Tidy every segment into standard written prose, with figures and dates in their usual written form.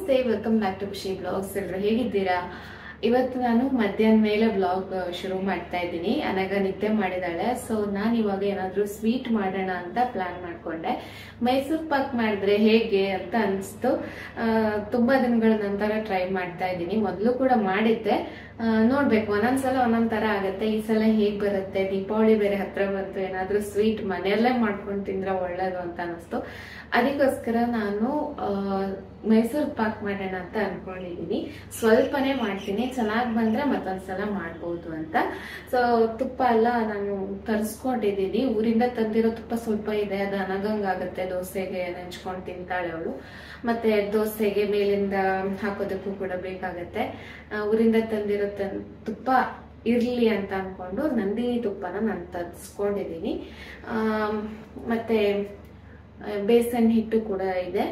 ನಮಸ್ತೆ, welcome back to ಖುಷಿ blogs. ಎಲ್ಲರೂ ಹೇಗಿದ್ದೀರಾ? ಇವತ್ತು ನಾನು ಮಧ್ಯಾಹ್ನ ಮೇಲೆ ಬ್ಲಾಗ್ ಶುರು ಮಾಡ್ತಾ ಇದ್ದೀನಿ. ಅನಗ ನಿದ್ದೆ ಮಾಡಿದಾಳೆ. ಸೊ ನಾನು ಇವಾಗ ಏನಾದ್ರೂ ಸ್ವೀಟ್ ಮಾಡೋಣ ಅಂತ ಪ್ಲಾನ್ ಮಾಡ್ಕೊಂಡೆ. ಮೈಸೂರು ಪಾಕ್ ಮಾಡಿದ್ರೆ ಹೇಗೆ ಅಂತ ಅನಿಸ್ತು. ತುಂಬಾ ದಿನಗಳ ನಂತರ ಟ್ರೈ ಮಾಡ್ತಾ ಇದ್ದೀನಿ. ಮೊದಲು ಕೂಡ ಮಾಡಿದ್ದೆ, ನೋಡ್ಬೇಕು, ಒಂದೊಂದ್ಸಲ ಒಂದೊಂದ್ ತರ ಆಗತ್ತೆ. ಈ ಸಲ ಹೇಗ್ ಬರುತ್ತೆ, ದೀಪಾವಳಿ ಬೇರೆ ಹತ್ರ ಬಂತು, ಏನಾದ್ರೂ ಸ್ವೀಟ್ ಮನೆಯಲ್ಲೇ ಮಾಡ್ಕೊಂಡು ತಿಂದ್ರೆ ಒಳ್ಳೇದು ಅಂತ ಅನಿಸ್ತು. ಅದಕ್ಕೋಸ್ಕರ ನಾನು ಮೈಸೂರು ಪಾಕ್ ಮಾಡೋಣ ಅಂತ ಅನ್ಕೊಂಡಿದೀನಿ. ಸ್ವಲ್ಪನೇ ಮಾಡ್ತೀನಿ, ಚೆನ್ನಾಗ್ ಬಂದ್ರೆ ಮತ್ತೊಂದ್ಸಲ ಮಾಡ್ಬೋದು ಅಂತ. ಸೊ ತುಪ್ಪ ಎಲ್ಲ ನಾನು ತರಿಸ್ಕೊಂಡಿದ್ದೀನಿ. ಊರಿಂದ ತಂದಿರೋ ತುಪ್ಪ ಸ್ವಲ್ಪ ಇದೆ, ಅದು ಅನಗಂಗಾಗತ್ತೆ. ದೋಸೆಗೆ ನೆಂಚ್ಕೊಂಡು ತಿಂತಾಳೆ ಅವಳು. ಮತ್ತೆ ದೋಸೆಗೆ ಮೇಲಿಂದ ಹಾಕೋದಕ್ಕೂ ಕೂಡ ಬೇಕಾಗತ್ತೆ. ಊರಿಂದ ತಂದಿರೋ ತುಪ್ಪ ಇರ್ಲಿ ಅಂತ ಅನ್ಕೊಂಡು ನಂದಿನಿ ತುಪ್ಪನ ನಾನು ತರಿಸ್ಕೊಂಡಿದ್ದೀನಿ. ಮತ್ತೆ ಬೇಸನ್ ಹಿಟ್ಟು ಕೂಡ ಇದೆ,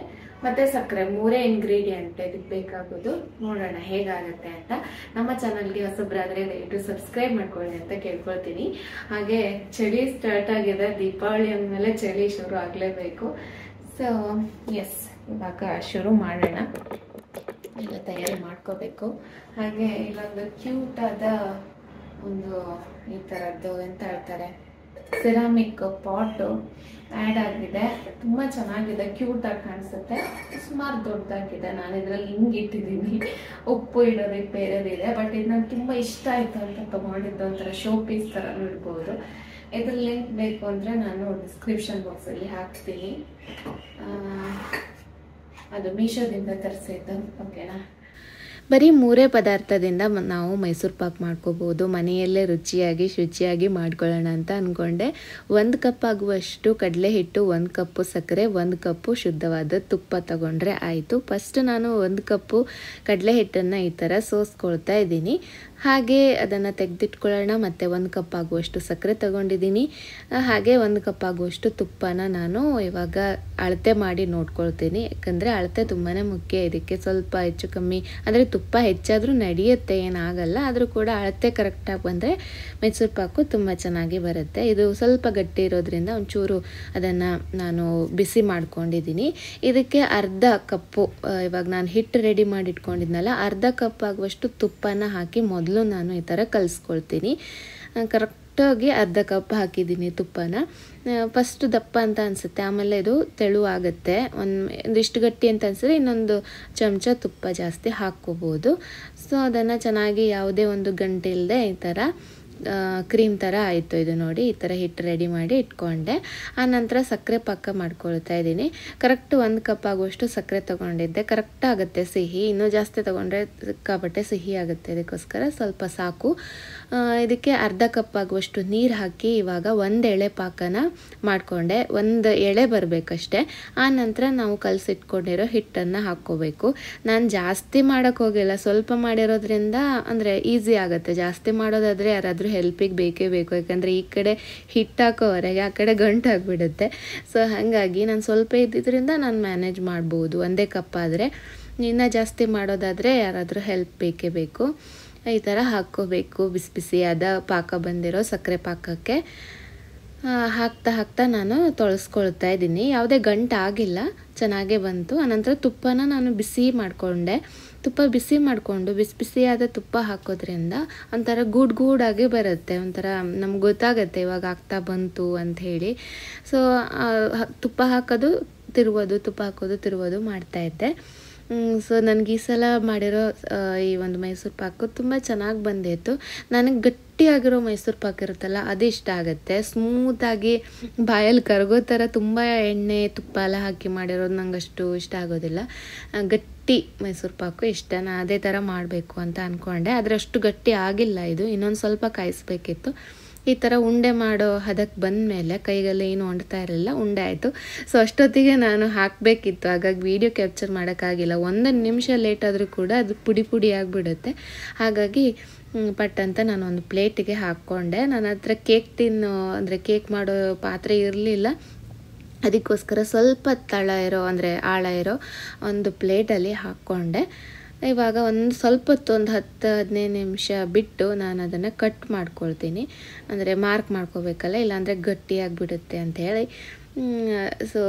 ಮತ್ತೆ ಸಕ್ಕರೆ, ಮೂರೇ ಇಂಗ್ರೀಡಿಯೆಂಟ್ ಇದಕ್ಕೆ ಬೇಕಾಗೋದು. ನೋಡೋಣ ಹೇಗಾಗತ್ತೆ ಅಂತ. ನಮ್ಮ ಚಾನಲ್ಗೆ ಹೊಸಬ್ರಾದ್ರೆ ದಯವಿಟ್ಟು ಸಬ್ಸ್ಕ್ರೈಬ್ ಮಾಡ್ಕೊಳ್ಳಿ ಅಂತ ಕೇಳ್ಕೊಳ್ತೀನಿ. ಹಾಗೆ ಚಳಿ ಸ್ಟಾರ್ಟ್ ಆಗಿದೆ, ದೀಪಾವಳಿ ಅಂದಮೇಲೆ ಚಳಿ ಶುರು ಆಗ್ಲೇಬೇಕು. ಸೊ ಎಸ್, ಇವಾಗ ಶುರು ಮಾಡೋಣ. ಎಲ್ಲ ತಯಾರಿ ಮಾಡ್ಕೋಬೇಕು. ಹಾಗೆ ಇಲ್ಲೊಂದು ಕ್ಯೂಟ್ ಆದ ಒಂದು ಈ ತರದ್ದು ಎಂತ ಹೇಳ್ತಾರೆ, ಸಿರಾಮಿಕ್ ಪಾಟ್ ಆ್ಯಡ್ ಆಗಿದೆ. ತುಂಬಾ ಚೆನ್ನಾಗಿದೆ, ಕ್ಯೂಟ್ ಆಗಿ ಕಾಣಿಸುತ್ತೆ. ಸುಮಾರು ದೊಡ್ಡದಾಗಿದೆ. ನಾನು ಇದ್ರಲ್ಲಿ ಹಿಂಗ್ ಇಟ್ಟಿದ್ದೀನಿ. ಉಪ್ಪು ಇಡೋದಕ್ಕೆ ಬೇರೆದಿದೆ, ಬಟ್ ಇದು ನಂಗೆ ತುಂಬಾ ಇಷ್ಟ ಆಯ್ತು ಅಂತ ತಗೊಂಡಿದ್ದು. ಒಂಥರ ಶೋ ಪೀಸ್ ತರ ಇಡ್ಬೋದು. ಇದ್ರ ಲಿಂಕ್ ಬೇಕು ಅಂದ್ರೆ ನಾನು ಡಿಸ್ಕ್ರಿಪ್ಷನ್ ಬಾಕ್ಸ್ ಅಲ್ಲಿ ಹಾಕ್ತೀನಿ. ಅದು ಮೀಶೋದಿಂದ ತರಿಸಿದ್ದು. ಓಕೆನಾ? ಬರೀ ಮೂರೇ ಪದಾರ್ಥದಿಂದ ನಾವು ಮೈಸೂರು ಪಾಕ್ ಮಾಡ್ಕೋಬೋದು. ಮನೆಯಲ್ಲೇ ರುಚಿಯಾಗಿ ಶುಚಿಯಾಗಿ ಮಾಡ್ಕೊಳ್ಳೋಣ ಅಂತ ಅಂದ್ಕೊಂಡೆ. 1 ಕಪ್ ಆಗುವಷ್ಟು ಕಡಲೆ ಹಿಟ್ಟು, 1 ಕಪ್ಪು ಸಕ್ಕರೆ, 1 ಕಪ್ಪು ಶುದ್ಧವಾದ ತುಪ್ಪ ತಗೊಂಡ್ರೆ ಆಯಿತು. ಫಸ್ಟ್ ನಾನು 1 ಕಪ್ಪು ಕಡಲೆ ಹಿಟ್ಟನ್ನು ಈ ಥರ ಸೋಸ್ಕೊಳ್ತಾ ಇದ್ದೀನಿ. ಹಾಗೆ ಅದನ್ನು ತೆಗೆದಿಟ್ಕೊಳ್ಳೋಣ. ಮತ್ತು 1 ಕಪ್ ಆಗುವಷ್ಟು ಸಕ್ಕರೆ ತಗೊಂಡಿದ್ದೀನಿ. ಹಾಗೆ 1 ಕಪ್ ಆಗುವಷ್ಟು ತುಪ್ಪನ ನಾನು ಇವಾಗ ಅಳತೆ ಮಾಡಿ ನೋಡ್ಕೊಳ್ತೀನಿ. ಯಾಕಂದರೆ ಅಳತೆ ತುಂಬಾ ಮುಖ್ಯ. ಇದಕ್ಕೆ ಸ್ವಲ್ಪ ಹೆಚ್ಚು ಕಮ್ಮಿ ಅಂದರೆ ತುಪ್ಪ ಹೆಚ್ಚಾದರೂ ನಡೆಯುತ್ತೆ, ಏನಾಗಲ್ಲ. ಆದರೂ ಕೂಡ ಅಳತೆ ಕರೆಕ್ಟಾಗಿ ಬಂದರೆ ಮೈಸೂರು ಪಾಕು ತುಂಬ ಚೆನ್ನಾಗಿ ಬರುತ್ತೆ. ಇದು ಸ್ವಲ್ಪ ಗಟ್ಟಿ ಇರೋದ್ರಿಂದ ಒಂಚೂರು ಅದನ್ನು ನಾನು ಬಿಸಿ ಮಾಡ್ಕೊಂಡಿದ್ದೀನಿ. ಇದಕ್ಕೆ ಅರ್ಧ ಕಪ್ಪು, ಇವಾಗ ನಾನು ಹಿಟ್ಟು ರೆಡಿ ಮಾಡಿ ಇಟ್ಕೊಂಡಿದ್ನಲ್ಲ, ಅರ್ಧ ಕಪ್ ಆಗುವಷ್ಟು ತುಪ್ಪನ ಹಾಕಿ ಮೊದಲು ನಾನು ಈ ಥರ ಕಲಿಸ್ಕೊಳ್ತೀನಿ. ಕರೆಕ್ಟಾಗಿ ಅರ್ಧ ಕಪ್ ಹಾಕಿದ್ದೀನಿ ತುಪ್ಪನ. ಫಸ್ಟ್ ದಪ್ಪ ಅಂತ ಅನಿಸುತ್ತೆ, ಆಮೇಲೆ ಇದು ತೆಳುವಾಗುತ್ತೆ. ಒಂದಿಷ್ಟು ಗಟ್ಟಿ ಅಂತ ಅನಿಸಿದ್ರೆ ಇನ್ನೊಂದು ಚಮಚ ತುಪ್ಪ ಜಾಸ್ತಿ ಹಾಕ್ಕೋಬೋದು. ಸೊ ಅದನ್ನು ಚೆನ್ನಾಗಿ ಯಾವುದೇ ಒಂದು ಗಂಟೆ ಇಲ್ಲದೆ ಈ ಥರ ಕ್ರೀಮ್ ಥರ ಆಯಿತು. ಇದು ನೋಡಿ, ಈ ಥರ ಹಿಟ್ಟು ರೆಡಿ ಮಾಡಿ ಇಟ್ಕೊಂಡೆ. ಆನಂತರ ಸಕ್ಕರೆ ಪಾಕ ಮಾಡ್ಕೊಳ್ತಾ ಇದ್ದೀನಿ. ಕರೆಕ್ಟ್ 1 ಕಪ್ ಆಗುವಷ್ಟು ಸಕ್ಕರೆ ತೊಗೊಂಡಿದ್ದೆ. ಕರೆಕ್ಟ್ ಆಗುತ್ತೆ ಸಿಹಿ. ಇನ್ನೂ ಜಾಸ್ತಿ ತೊಗೊಂಡ್ರೆ ಸಿಕ್ಕಾಪಟ್ಟೆ ಸಿಹಿ ಆಗುತ್ತೆ, ಅದಕ್ಕೋಸ್ಕರ ಸ್ವಲ್ಪ ಸಾಕು. ಇದಕ್ಕೆ ಅರ್ಧ ಕಪ್ ಆಗುವಷ್ಟು ನೀರು ಹಾಕಿ ಇವಾಗ 1 ಎಳೆ ಪಾಕನ ಮಾಡಿಕೊಂಡೆ. 1 ಎಳೆ ಬರಬೇಕಷ್ಟೆ. ಆನಂತರ ನಾವು ಕಲಸಿಟ್ಕೊಂಡಿರೋ ಹಿಟ್ಟನ್ನು ಹಾಕ್ಕೋಬೇಕು. ನಾನು ಜಾಸ್ತಿ ಮಾಡೋಕ್ಕೆ ಹೋಗಿಲ್ಲ, ಸ್ವಲ್ಪ ಮಾಡಿರೋದ್ರಿಂದ ಅಂದರೆ ಈಸಿ ಆಗುತ್ತೆ. ಜಾಸ್ತಿ ಮಾಡೋದಾದರೆ ಯಾರಾದರೂ ಹೆಲ್ಪಿಗೆ ಬೇಕೇ ಬೇಕು, ಯಾಕಂದರೆ ಈ ಕಡೆ ಹಿಟ್ಟು ಹಾಕೋವರೆಗೆ ಆ ಕಡೆ ಗಂಟು ಆಗಿಬಿಡುತ್ತೆ. ಸೊ ಹಾಗಾಗಿ ನಾನು ಸ್ವಲ್ಪ ಇದ್ದಿದ್ದರಿಂದ ನಾನು ಮ್ಯಾನೇಜ್ ಮಾಡ್ಬೋದು. 1 ಕಪ್ ಆದರೆ. ಇನ್ನೂ ಜಾಸ್ತಿ ಮಾಡೋದಾದರೆ ಯಾರಾದರೂ ಹೆಲ್ಪ್ ಬೇಕೇ ಬೇಕು. ಈ ಥರ ಹಾಕ್ಕೋಬೇಕು. ಬಿಸಿ ಬಿಸಿಯಾದ ಪಾಕ ಬಂದಿರೋ ಸಕ್ಕರೆ ಪಾಕಕ್ಕೆ ಹಾಕ್ತಾ ನಾನು ತೊಳಸ್ಕೊಳ್ತಾ ಇದ್ದೀನಿ. ಯಾವುದೇ ಗಂಟು ಆಗಿಲ್ಲ, ಚೆನ್ನಾಗೇ ಬಂತು. ಆನಂತರ ತುಪ್ಪನ ನಾನು ಬಿಸಿ ಮಾಡಿಕೊಂಡೆ. ತುಪ್ಪ ಬಿಸಿ ಮಾಡಿಕೊಂಡು ಬಿಸಿ ಬಿಸಿಯಾದ ತುಪ್ಪ ಹಾಕೋದ್ರಿಂದ ಒಂಥರ ಗೂಡಾಗಿ ಬರುತ್ತೆ. ಒಂಥರ ನಮ್ಗೆ ಗೊತ್ತಾಗುತ್ತೆ ಇವಾಗ ಆಗ್ತಾ ಬಂತು ಅಂಥೇಳಿ. ಸೊ ತುಪ್ಪ ಹಾಕೋದು ತಿರುವುದು, ತುಪ್ಪ ಹಾಕೋದು ತಿರುವುದು ಮಾಡ್ತಾಯಿದ್ದೆ. ಸೊ ನನಗೆ ಈ ಸಲ ಮಾಡಿರೋ ಈ ಒಂದು ಮೈಸೂರು ಪಾಕು ತುಂಬ ಚೆನ್ನಾಗಿ ಬಂದಿತ್ತು. ನನಗೆ ಗಟ್ಟಿಯಾಗಿರೋ ಮೈಸೂರು ಪಾಕ್ ಇರುತ್ತಲ್ಲ, ಅದು ಇಷ್ಟ ಆಗುತ್ತೆ. ಸ್ಮೂತಾಗಿ ಬಾಯಲ್ಲಿ ಕರಗೋ ಥರ ತುಂಬ ಎಣ್ಣೆ ತುಪ್ಪ ಎಲ್ಲ ಹಾಕಿ ಮಾಡಿರೋದು ನಂಗೆ ಅಷ್ಟು ಇಷ್ಟ ಆಗೋದಿಲ್ಲ. ಗಟ್ಟಿ ಮೈಸೂರು ಪಾಕು ಇಷ್ಟ. ನಾನು ಅದೇ ಥರ ಮಾಡಬೇಕು ಅಂತ ಅಂದ್ಕೊಂಡೆ, ಆದರೆ ಅಷ್ಟು ಗಟ್ಟಿ ಆಗಿಲ್ಲ. ಇದು ಇನ್ನೊಂದು ಸ್ವಲ್ಪ ಕಾಯಿಸ್ಬೇಕಿತ್ತು. ಈ ಥರ ಉಂಡೆ ಮಾಡೋ ಹದಕ್ಕೆ ಬಂದ ಮೇಲೆ ಕೈಗೆಲ್ಲ ಏನು ಹೊಂಡ್ತಾ ಇರಲಿಲ್ಲ, ಉಂಡೆ ಆಯಿತು. ಸೊ ಅಷ್ಟೊತ್ತಿಗೆ ನಾನು ಹಾಕಬೇಕಿತ್ತು, ಹಾಗಾಗಿ ವೀಡಿಯೋ ಕ್ಯಾಪ್ಚರ್ ಮಾಡೋಕ್ಕಾಗಿಲ್ಲ. 1 ನಿಮಿಷ ಲೇಟ್ ಆದರೂ ಕೂಡ ಅದು ಪುಡಿ ಆಗಿಬಿಡುತ್ತೆ. ಹಾಗಾಗಿ ಪಟ್ ಅಂತ ನಾನು ಒಂದು ಪ್ಲೇಟಿಗೆ ಹಾಕ್ಕೊಂಡೆ. ನನ್ನ ಹತ್ರ ಕೇಕ್ ಟಿನ್ನು ಅಂದರೆ ಕೇಕ್ ಮಾಡೋ ಪಾತ್ರೆ ಇರಲಿಲ್ಲ, ಅದಕ್ಕೋಸ್ಕರ ಸ್ವಲ್ಪ ತಳ ಇರೋ ಅಂದರೆ ಆಳ ಇರೋ ಒಂದು ಪ್ಲೇಟಲ್ಲಿ ಹಾಕ್ಕೊಂಡೆ. ಇವಾಗ ಒಂದು ಸ್ವಲ್ಪ ಹೊತ್ತು ಒಂದು 10-15 ನಿಮಿಷ ಬಿಟ್ಟು ನಾನು ಅದನ್ನು ಕಟ್ ಮಾಡ್ಕೊಳ್ತೀನಿ. ಅಂದರೆ ಮಾರ್ಕ್ ಮಾಡ್ಕೋಬೇಕಲ್ಲ, ಇಲ್ಲಾಂದರೆ ಗಟ್ಟಿಯಾಗಿಬಿಡುತ್ತೆ ಅಂಥೇಳಿ. ಸೊ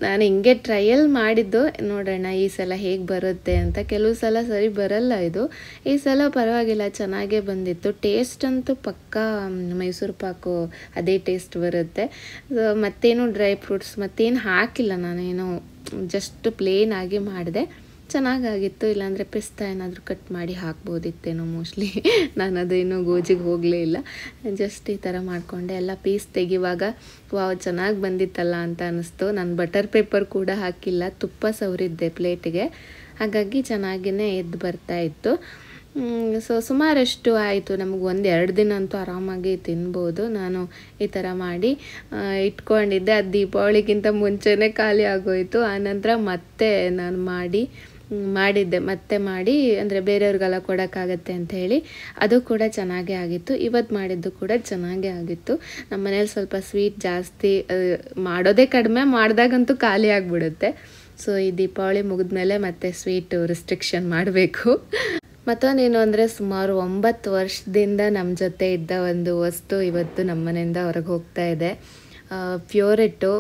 ನಾನು ಹಿಂಗೆ ಟ್ರಯಲ್ ಮಾಡಿದ್ದು, ನೋಡೋಣ ಈ ಸಲ ಹೇಗೆ ಬರುತ್ತೆ ಅಂತ. ಕೆಲವು ಸಲ ಸರಿ ಬರಲ್ಲ ಇದು, ಈ ಸಲ ಪರವಾಗಿಲ್ಲ, ಚೆನ್ನಾಗೇ ಬಂದಿತ್ತು. ಟೇಸ್ಟ್ ಅಂತೂ ಪಕ್ಕಾ ಮೈಸೂರು ಪಾಕು ಅದೇ ಟೇಸ್ಟ್ ಬರುತ್ತೆ. ಮತ್ತೇನು ಡ್ರೈ ಫ್ರೂಟ್ಸ್ ಮತ್ತೇನು ಹಾಕಿಲ್ಲ, ನಾನೇನು ಜಸ್ಟ್ ಪ್ಲೇನ್ ಆಗಿ ಮಾಡಿದೆ. ಚೆನ್ನಾಗಾಗಿತ್ತು. ಇಲ್ಲಾಂದರೆ ಪಿಸ್ತಾ ಏನಾದರೂ ಕಟ್ ಮಾಡಿ ಹಾಕ್ಬೋದಿತ್ತೇನೋ ಮೋಸ್ಟ್ಲಿ. ನಾನು ಅದೇನೋ ಗೋಜಿಗೆ ಹೋಗಲೇ ಇಲ್ಲ, ಜಸ್ಟ್ ಈ ಥರ ಮಾಡಿಕೊಂಡೆ. ಎಲ್ಲ ಪೀಸ್ ತೆಗಿವಾಗ ವಾವ್ ಚೆನ್ನಾಗಿ ಬಂದಿತ್ತಲ್ಲ ಅಂತ ಅನ್ನಿಸ್ತು. ನಾನು ಬಟರ್ ಪೇಪರ್ ಕೂಡ ಹಾಕಿಲ್ಲ, ತುಪ್ಪ ಸವರಿದ್ದೆ ಪ್ಲೇಟಿಗೆ, ಹಾಗಾಗಿ ಚೆನ್ನಾಗಿಯೇ ಎದ್ದು ಬರ್ತಾಯಿತ್ತು. ಸೊ ಸುಮಾರಷ್ಟು ಆಯಿತು, ನಮಗೆ 1-2 ದಿನ ಅಂತೂ ಆರಾಮಾಗಿ ತಿನ್ಬೋದು. ನಾನು ಈ ಥರ ಮಾಡಿ ಇಟ್ಕೊಂಡಿದ್ದೆ. ಅದು ದೀಪಾವಳಿಗಿಂತ ಮುಂಚೆನೇ ಖಾಲಿ ಆಗೋಯಿತು. ಆನಂತರ ಮತ್ತೆ ನಾನು ಮಾಡಿದ್ದೆ, ಮತ್ತೆ ಮಾಡಿ ಅಂದರೆ ಬೇರೆಯವ್ರಿಗೆಲ್ಲ ಕೊಡೋಕ್ಕಾಗತ್ತೆ ಅಂತ ಹೇಳಿ. ಅದು ಕೂಡ ಚೆನ್ನಾಗೇ ಆಗಿತ್ತು. ಇವತ್ತು ಮಾಡಿದ್ದು ಕೂಡ ಚೆನ್ನಾಗೇ ಆಗಿತ್ತು. ನಮ್ಮ ಮನೇಲಿ ಸ್ವಲ್ಪ ಸ್ವೀಟ್ ಜಾಸ್ತಿ ಮಾಡೋದೇ ಕಡಿಮೆ, ಮಾಡಿದಾಗಂತೂ ಖಾಲಿ ಆಗಿಬಿಡುತ್ತೆ. ಸೊ ಈ ದೀಪಾವಳಿ ಮುಗಿದ್ಮೇಲೆ ಮತ್ತೆ ಸ್ವೀಟ್ ರಿಸ್ಟ್ರಿಕ್ಷನ್ ಮಾಡಬೇಕು. ಮತ್ತೊಂದೇನು ಅಂದರೆ, ಸುಮಾರು 9 ವರ್ಷದಿಂದ ನಮ್ಮ ಜೊತೆ ಇದ್ದ ಒಂದು ವಸ್ತು ಇವತ್ತು ನಮ್ಮ ಮನೆಯಿಂದ ಹೊರಗೆ ಹೋಗ್ತಾ ಇದೆ. ಪ್ಯೂರಿಟ್ಟು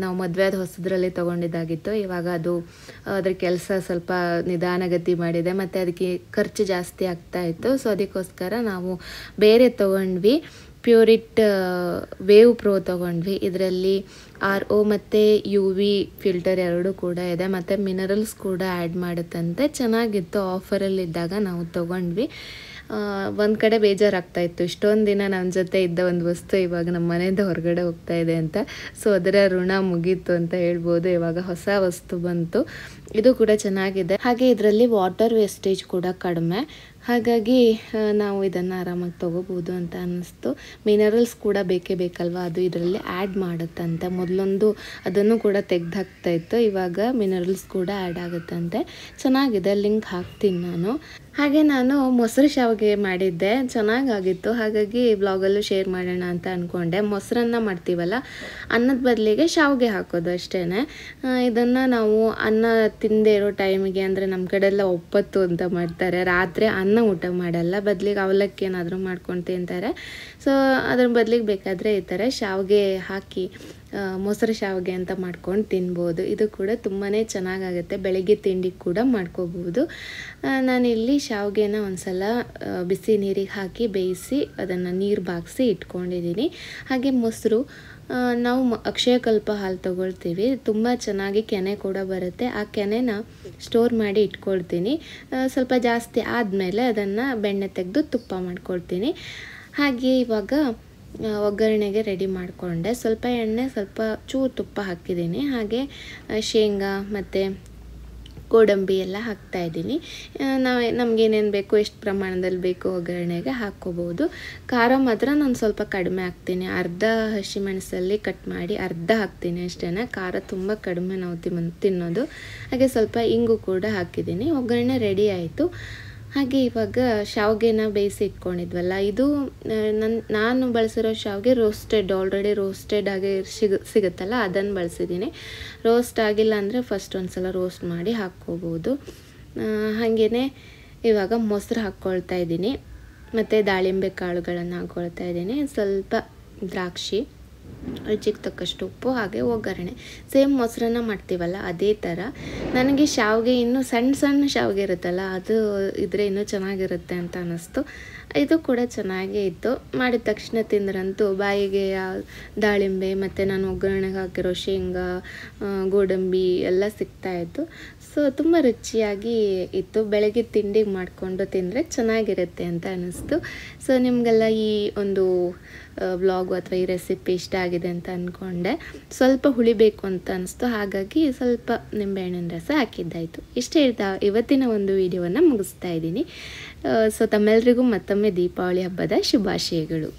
ನಾವು ಮದುವೆ ಆದ ಹೊಸದ್ರಲ್ಲಿ ತೊಗೊಂಡಿದ್ದಾಗಿತ್ತು. ಇವಾಗ ಅದ್ರ ಕೆಲಸ ಸ್ವಲ್ಪ ನಿಧಾನಗತಿ ಮಾಡಿದೆ, ಮತ್ತು ಅದಕ್ಕೆ ಖರ್ಚು ಜಾಸ್ತಿ ಆಗ್ತಾಯಿತ್ತು. ಸೊ ಅದಕ್ಕೋಸ್ಕರ ನಾವು ಬೇರೆ ತೊಗೊಂಡ್ವಿ. ಪ್ಯೂರಿಟ್ ವೇವ್ ಪ್ರೋ ತೊಗೊಂಡ್ವಿ. ಇದರಲ್ಲಿ RO ಮತ್ತು UV ಫಿಲ್ಟರ್ ಎರಡೂ ಕೂಡ ಇದೆ, ಮತ್ತು ಮಿನರಲ್ಸ್ ಕೂಡ ಆ್ಯಡ್ ಮಾಡುತ್ತಂತೆ. ಚೆನ್ನಾಗಿತ್ತು, ಆಫರಲ್ಲಿದ್ದಾಗ ನಾವು ತೊಗೊಂಡ್ವಿ. ಒಂದು ಕಡೆ ಬೇಜಾರಾಗ್ತಾಯಿತ್ತು, ಇಷ್ಟೊಂದು ದಿನ ನನ್ನ ಜೊತೆ ಇದ್ದ ಒಂದು ವಸ್ತು ಇವಾಗ ನಮ್ಮ ಮನೆಯಿಂದ ಹೊರಗಡೆ ಹೋಗ್ತಾ ಇದೆ ಅಂತ. ಸೊ ಅದರ ಋಣ ಮುಗೀತು ಅಂತ ಹೇಳ್ಬೋದು. ಇವಾಗ ಹೊಸ ವಸ್ತು ಬಂತು, ಇದು ಕೂಡ ಚೆನ್ನಾಗಿದೆ. ಹಾಗೆ ಇದರಲ್ಲಿ ವಾಟರ್ ವೇಸ್ಟೇಜ್ ಕೂಡ ಕಡಿಮೆ, ಹಾಗಾಗಿ ನಾವು ಇದನ್ನು ಆರಾಮಾಗಿ ತೊಗೋಬೋದು ಅಂತ ಅನ್ನಿಸ್ತು. ಮಿನರಲ್ಸ್ ಕೂಡ ಬೇಕಲ್ವ, ಅದು ಇದರಲ್ಲಿ ಆ್ಯಡ್ ಮಾಡುತ್ತಂತೆ. ಮೊದಲೊಂದು ಅದನ್ನು ಕೂಡ ತೆಗೆದಾಕ್ತಾಯಿತ್ತು, ಇವಾಗ ಮಿನರಲ್ಸ್ ಕೂಡ ಆ್ಯಡ್ ಆಗುತ್ತಂತೆ. ಚೆನ್ನಾಗಿದೆ, ಲಿಂಕ್ ಹಾಕ್ತೀನಿ ನಾನು. ಹಾಗೆ ನಾನು ಮೊಸರು ಶಾವಿಗೆ ಮಾಡಿದ್ದೆ, ಚೆನ್ನಾಗಾಗಿತ್ತು. ಹಾಗಾಗಿ ಬ್ಲಾಗಲ್ಲೂ ಶೇರ್ ಮಾಡೋಣ ಅಂತ ಅಂದ್ಕೊಂಡೆ. ಮೊಸರನ್ನ ಮಾಡ್ತೀವಲ್ಲ, ಅನ್ನದ ಬದಲಿಗೆ ಶಾವಿಗೆ ಹಾಕೋದು ಅಷ್ಟೇ. ಇದನ್ನು ನಾವು ಅನ್ನ ತಿಂದೇ ಇರೋ ಟೈಮಿಗೆ, ಅಂದರೆ ನಮ್ಮ ಕಡೆ ಎಲ್ಲ ಒಪ್ಪತ್ತು ಅಂತ ಮಾಡ್ತಾರೆ, ರಾತ್ರಿ ಅನ್ನ ಊಟ ಮಾಡಲ್ಲ, ಬದಲಿಗೆ ಅವಲಕ್ಕಿ ಏನಾದರೂ ಮಾಡ್ಕೊಂಡು ತಿಂತಾರೆ. ಸೊ ಅದ್ರ ಬದಲಿಗೆ ಬೇಕಾದರೆ ಈ ಥರ ಶಾವಿಗೆ ಹಾಕಿ ಮೊಸರು ಶಾವಿಗೆ ಅಂತ ಮಾಡ್ಕೊಂಡು ತಿನ್ಬೋದು. ಇದು ಕೂಡ ತುಂಬಾ ಚೆನ್ನಾಗಾಗುತ್ತೆ, ಬೆಳಗ್ಗೆ ತಿಂಡಿ ಕೂಡ ಮಾಡ್ಕೋಬೋದು. ನಾನಿಲ್ಲಿ ಶಾವಿಗೆನ ಒಂದ್ಸಲ ಬಿಸಿ ನೀರಿಗೆ ಹಾಕಿ ಬೇಯಿಸಿ ಅದನ್ನು ನೀರು ಬಾಗಿಸಿ ಇಟ್ಕೊಂಡಿದ್ದೀನಿ. ಹಾಗೆ ಮೊಸರು, ನಾವು ಅಕ್ಷಯಕಲ್ಪ ಹಾಲು ತೊಗೊಳ್ತೀವಿ, ತುಂಬ ಚೆನ್ನಾಗಿ ಕೆನೆ ಕೂಡ ಬರುತ್ತೆ. ಆ ಕೆನೆನ ಸ್ಟೋರ್ ಮಾಡಿ ಇಟ್ಕೊಳ್ತೀನಿ. ಸ್ವಲ್ಪ ಜಾಸ್ತಿ ಆದಮೇಲೆ ಅದನ್ನು ಬೆಣ್ಣೆ ತೆಗೆದು ತುಪ್ಪ ಮಾಡ್ಕೊಳ್ತೀನಿ. ಹಾಗೆ ಇವಾಗ ಒಗ್ಗರಣೆಗೆ ರೆಡಿ ಮಾಡಿಕೊಂಡೆ. ಸ್ವಲ್ಪ ಎಣ್ಣೆ, ಸ್ವಲ್ಪ ಚೂರು ತುಪ್ಪ ಹಾಕಿದ್ದೀನಿ. ಹಾಗೆ ಶೇಂಗಾ ಮತ್ತು ಗೋಡಂಬಿ ಎಲ್ಲ ಹಾಕ್ತಾಯಿದ್ದೀನಿ. ನಮಗೇನೇನು ಬೇಕು, ಎಷ್ಟು ಪ್ರಮಾಣದಲ್ಲಿ ಬೇಕು ಒಗ್ಗರಣೆಗೆ ಹಾಕ್ಕೋಬೋದು. ಖಾರ ಮಾತ್ರ ನಾನು ಸ್ವಲ್ಪ ಕಡಿಮೆ ಹಾಕ್ತೀನಿ, ಅರ್ಧ ಹಸಿಮೆಣಸಲ್ಲಿ ಕಟ್ ಮಾಡಿ ಅರ್ಧ ಹಾಕ್ತೀನಿ ಅಷ್ಟೇ. ಖಾರ ತುಂಬ ಕಡಿಮೆ ನಾವು ತಿನ್ನೋದು. ಹಾಗೆ ಸ್ವಲ್ಪ ಇಂಗು ಕೂಡ ಹಾಕಿದ್ದೀನಿ. ಒಗ್ಗರಣೆ ರೆಡಿ ಆಯಿತು. ಹಾಗೆ ಇವಾಗ ಶಾವಿಗೆನ ಬೇಯಿಸಿ ಇಟ್ಕೊಂಡಿದ್ವಲ್ಲ, ಇದು ನಾನು ಬಳಸಿರೋ ಶಾವಿಗೆ ರೋಸ್ಟೆಡ್, ಆಲ್ರೆಡಿ ರೋಸ್ಟೆಡ್ ಆಗಿ ಸಿಗುತ್ತಲ್ಲ, ಅದನ್ನು ಬಳಸಿದ್ದೀನಿ. ರೋಸ್ಟ್ ಆಗಿಲ್ಲ ಅಂದರೆ ಫಸ್ಟ್ ಒಂದು ಸಲ ರೋಸ್ಟ್ ಮಾಡಿ ಹಾಕ್ಕೋಬೋದು. ಹಾಗೆಯೇ ಇವಾಗ ಮೊಸರು ಹಾಕ್ಕೊಳ್ತಾ ಇದ್ದೀನಿ, ಮತ್ತು ದಾಳಿಂಬೆ ಕಾಳುಗಳನ್ನು ಹಾಕ್ಕೊಳ್ತಾ ಇದ್ದೀನಿ, ಸ್ವಲ್ಪ ದ್ರಾಕ್ಷಿ, ರುಚಿಗೆ ತಕ್ಕಷ್ಟು ಉಪ್ಪು, ಹಾಗೆ ಒಗ್ಗರಣೆ. ಸೇಮ್ ಮೊಸರನ್ನ ಮಾಡ್ತೀವಲ್ಲ ಅದೇ ಥರ. ನನಗೆ ಶಾವಿಗೆ ಇನ್ನೂ ಸಣ್ಣ ಶಾವಿಗೆ ಇರುತ್ತಲ್ಲ, ಅದು ಇದ್ರೆ ಇನ್ನೂ ಚೆನ್ನಾಗಿರುತ್ತೆ ಅಂತ ಅನ್ನಿಸ್ತು. ಇದು ಕೂಡ ಚೆನ್ನಾಗೇ ಇತ್ತು. ಮಾಡಿದ ತಕ್ಷಣ ತಿಂದ್ರಂತೂ ಬಾಯಿಗೆ ದಾಳಿಂಬೆ ಮತ್ತು ನಾನು ಒಗ್ಗರಣೆಗೆ ಹಾಕಿರೋ ಶೇಂಗಾ, ಗೋಡಂಬಿ ಎಲ್ಲ ಸಿಗ್ತಾಯಿತ್ತು. ಸೊ ತುಂಬ ರುಚಿಯಾಗಿ ಇತ್ತು. ಬೆಳಗ್ಗೆ ತಿಂಡಿಗೆ ಮಾಡಿಕೊಂಡು ತಿಂದರೆ ಚೆನ್ನಾಗಿರುತ್ತೆ ಅಂತ ಅನ್ನಿಸ್ತು. ಸೊ ನಿಮಗೆಲ್ಲ ಈ ಒಂದು ವ್ಲಾಗು ಅಥವಾ ಈ ರೆಸಿಪಿ ಇಷ್ಟ ಆಗಿದೆ ಅಂತ ಅಂದ್ಕೊಂಡೆ. ಸ್ವಲ್ಪ ಹುಳಿಬೇಕು ಅಂತ ಅನಿಸ್ತು, ಹಾಗಾಗಿ ಸ್ವಲ್ಪ ನಿಂಬೆಹಣ್ಣಿನ ರಸ ಹಾಕಿದ್ದಾಯಿತು. ಇಷ್ಟೇ ಇವತ್ತಿನ ಒಂದು ವಿಡಿಯೋವನ್ನು ಮುಗಿಸ್ತಾ ಇದ್ದೀನಿ. ಸೊ ತಮ್ಮೆಲ್ಲರಿಗೂ ಮತ್ತೊಮ್ಮೆ ದೀಪಾವಳಿ ಹಬ್ಬದ ಶುಭಾಶಯಗಳು.